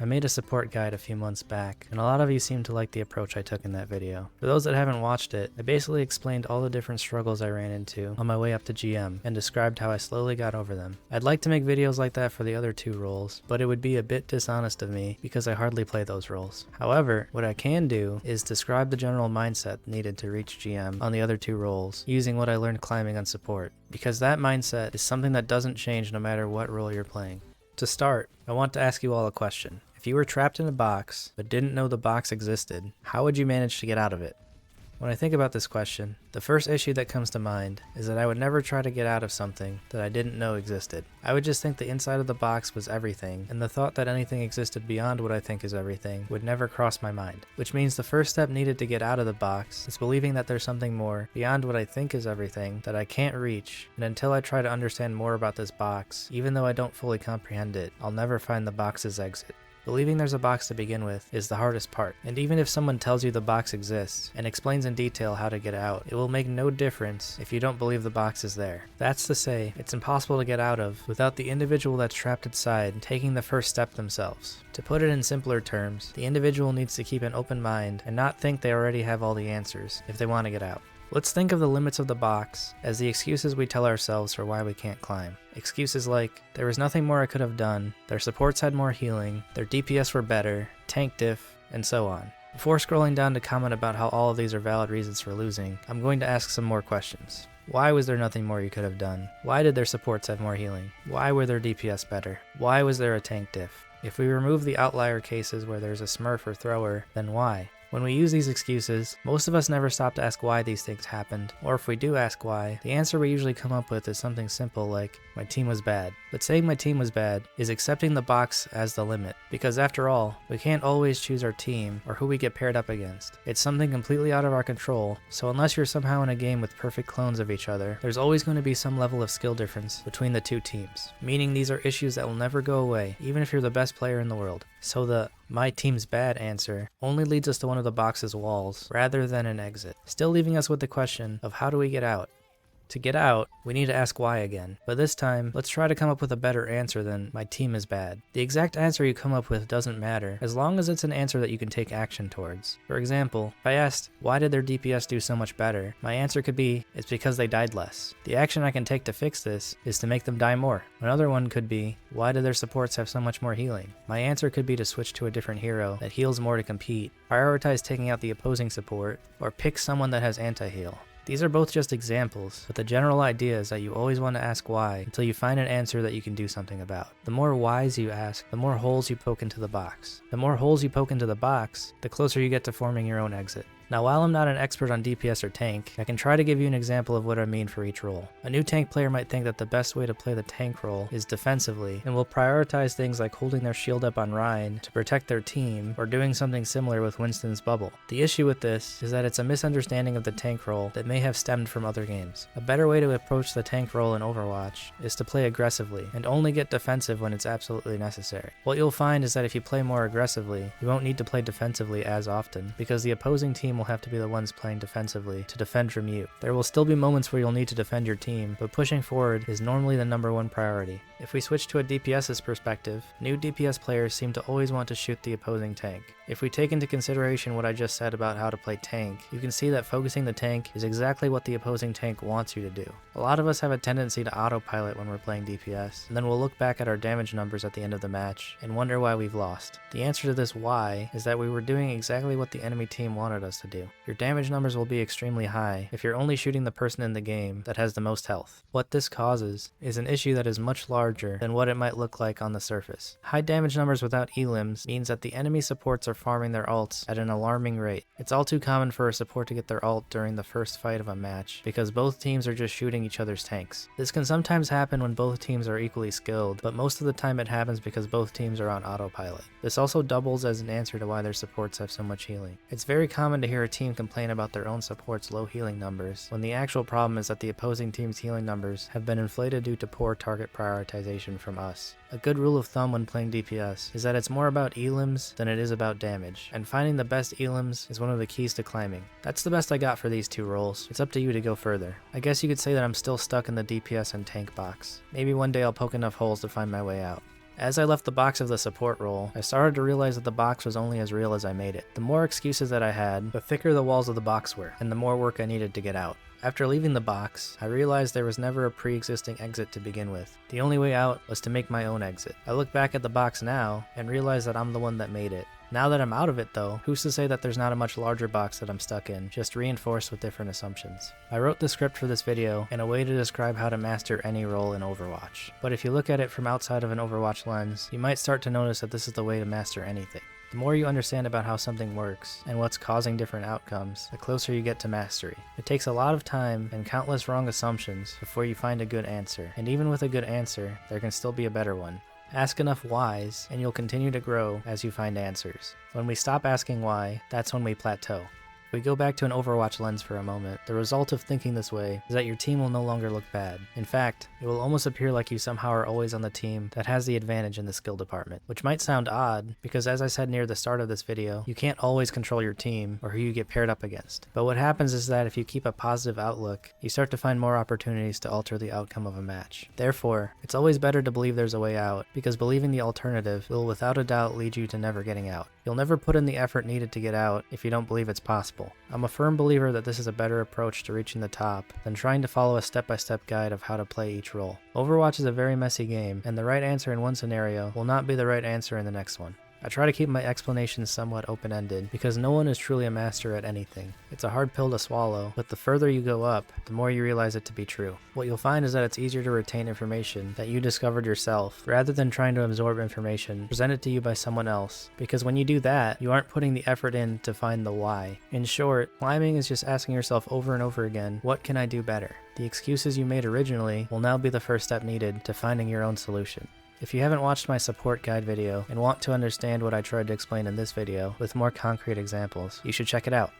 I made a support guide a few months back, and a lot of you seemed to like the approach I took in that video. For those that haven't watched it, I basically explained all the different struggles I ran into on my way up to GM, and described how I slowly got over them. I'd like to make videos like that for the other two roles, but it would be a bit dishonest of me because I hardly play those roles. However, what I can do is describe the general mindset needed to reach GM on the other two roles, using what I learned climbing on support, because that mindset is something that doesn't change no matter what role you're playing. To start, I want to ask you all a question. If you were trapped in a box, but didn't know the box existed, how would you manage to get out of it? When I think about this question, the first issue that comes to mind is that I would never try to get out of something that I didn't know existed. I would just think the inside of the box was everything, and the thought that anything existed beyond what I think is everything would never cross my mind. Which means the first step needed to get out of the box is believing that there's something more beyond what I think is everything that I can't reach, and until I try to understand more about this box, even though I don't fully comprehend it, I'll never find the box's exit. Believing there's a box to begin with is the hardest part, and even if someone tells you the box exists and explains in detail how to get out, it will make no difference if you don't believe the box is there. That's to say, it's impossible to get out of without the individual that's trapped inside taking the first step themselves. To put it in simpler terms, the individual needs to keep an open mind and not think they already have all the answers if they want to get out. Let's think of the limits of the box as the excuses we tell ourselves for why we can't climb. Excuses like, there was nothing more I could have done, their supports had more healing, their DPS were better, tank diff, and so on. Before scrolling down to comment about how all of these are valid reasons for losing, I'm going to ask some more questions. Why was there nothing more you could have done? Why did their supports have more healing? Why were their DPS better? Why was there a tank diff? If we remove the outlier cases where there's a smurf or thrower, then why? When we use these excuses, most of us never stop to ask why these things happened, or if we do ask why, the answer we usually come up with is something simple like, my team was bad. But saying my team was bad is accepting the box as the limit, because after all, we can't always choose our team or who we get paired up against. It's something completely out of our control, so unless you're somehow in a game with perfect clones of each other, there's always going to be some level of skill difference between the two teams, meaning these are issues that will never go away, even if you're the best player in the world. So the my team's bad answer only leads us to one of the box's walls rather than an exit, still leaving us with the question of how do we get out? To get out, we need to ask why again, but this time, let's try to come up with a better answer than my team is bad. The exact answer you come up with doesn't matter, as long as it's an answer that you can take action towards. For example, if I asked, why did their DPS do so much better? My answer could be, it's because they died less. The action I can take to fix this is to make them die more. Another one could be, why do their supports have so much more healing? My answer could be to switch to a different hero that heals more to compete, prioritize taking out the opposing support, or pick someone that has anti-heal. These are both just examples, but the general idea is that you always want to ask why until you find an answer that you can do something about. The more whys you ask, the more holes you poke into the box. The more holes you poke into the box, the closer you get to forming your own exit. Now, while I'm not an expert on DPS or tank, I can try to give you an example of what I mean for each role. A new tank player might think that the best way to play the tank role is defensively, and will prioritize things like holding their shield up on Rhine to protect their team, or doing something similar with Winston's bubble. The issue with this is that it's a misunderstanding of the tank role that may have stemmed from other games. A better way to approach the tank role in Overwatch is to play aggressively, and only get defensive when it's absolutely necessary. What you'll find is that if you play more aggressively, you won't need to play defensively as often, because the opposing team will have to be the ones playing defensively to defend from you. There will still be moments where you'll need to defend your team, but pushing forward is normally the #1 priority. If we switch to a DPS's perspective, new DPS players seem to always want to shoot the opposing tank. If we take into consideration what I just said about how to play tank, you can see that focusing the tank is exactly what the opposing tank wants you to do. A lot of us have a tendency to autopilot when we're playing DPS, and then we'll look back at our damage numbers at the end of the match and wonder why we've lost. The answer to this why is that we were doing exactly what the enemy team wanted us to do. Your damage numbers will be extremely high if you're only shooting the person in the game that has the most health. What this causes is an issue that is much larger than what it might look like on the surface. High damage numbers without elims means that the enemy supports are farming their ults at an alarming rate. It's all too common for a support to get their ult during the first fight of a match because both teams are just shooting each other's tanks. This can sometimes happen when both teams are equally skilled, but most of the time it happens because both teams are on autopilot. This also doubles as an answer to why their supports have so much healing. It's very common to hear a team complain about their own support's low healing numbers, when the actual problem is that the opposing team's healing numbers have been inflated due to poor target prioritization from us. A good rule of thumb when playing DPS is that it's more about elims than it is about damage, and finding the best elims is one of the keys to climbing. That's the best I got for these two roles. It's up to you to go further. I guess you could say that I'm still stuck in the DPS and tank box. Maybe one day I'll poke enough holes to find my way out. As I left the box of the support role, I started to realize that the box was only as real as I made it. The more excuses that I had, the thicker the walls of the box were, and the more work I needed to get out. After leaving the box, I realized there was never a pre-existing exit to begin with. The only way out was to make my own exit. I look back at the box now and realize that I'm the one that made it. Now that I'm out of it though, who's to say that there's not a much larger box that I'm stuck in, just reinforced with different assumptions. I wrote the script for this video in a way to describe how to master any role in Overwatch. But if you look at it from outside of an Overwatch lens, you might start to notice that this is the way to master anything. The more you understand about how something works and what's causing different outcomes, the closer you get to mastery. It takes a lot of time and countless wrong assumptions before you find a good answer, and even with a good answer, there can still be a better one. Ask enough whys, and you'll continue to grow as you find answers. When we stop asking why, that's when we plateau. If we go back to an Overwatch lens for a moment, the result of thinking this way is that your team will no longer look bad. In fact, it will almost appear like you somehow are always on the team that has the advantage in the skill department. Which might sound odd, because as I said near the start of this video, you can't always control your team or who you get paired up against. But what happens is that if you keep a positive outlook, you start to find more opportunities to alter the outcome of a match. Therefore, it's always better to believe there's a way out, because believing the alternative will without a doubt lead you to never getting out. You'll never put in the effort needed to get out if you don't believe it's possible. I'm a firm believer that this is a better approach to reaching the top than trying to follow a step-by-step guide of how to play each role. Overwatch is a very messy game, and the right answer in one scenario will not be the right answer in the next one. I try to keep my explanations somewhat open-ended, because no one is truly a master at anything. It's a hard pill to swallow, but the further you go up, the more you realize it to be true. What you'll find is that it's easier to retain information that you discovered yourself, rather than trying to absorb information presented to you by someone else, because when you do that, you aren't putting the effort in to find the why. In short, climbing is just asking yourself over and over again, what can I do better? The excuses you made originally will now be the first step needed to finding your own solution. If you haven't watched my support guide video and want to understand what I tried to explain in this video with more concrete examples, you should check it out.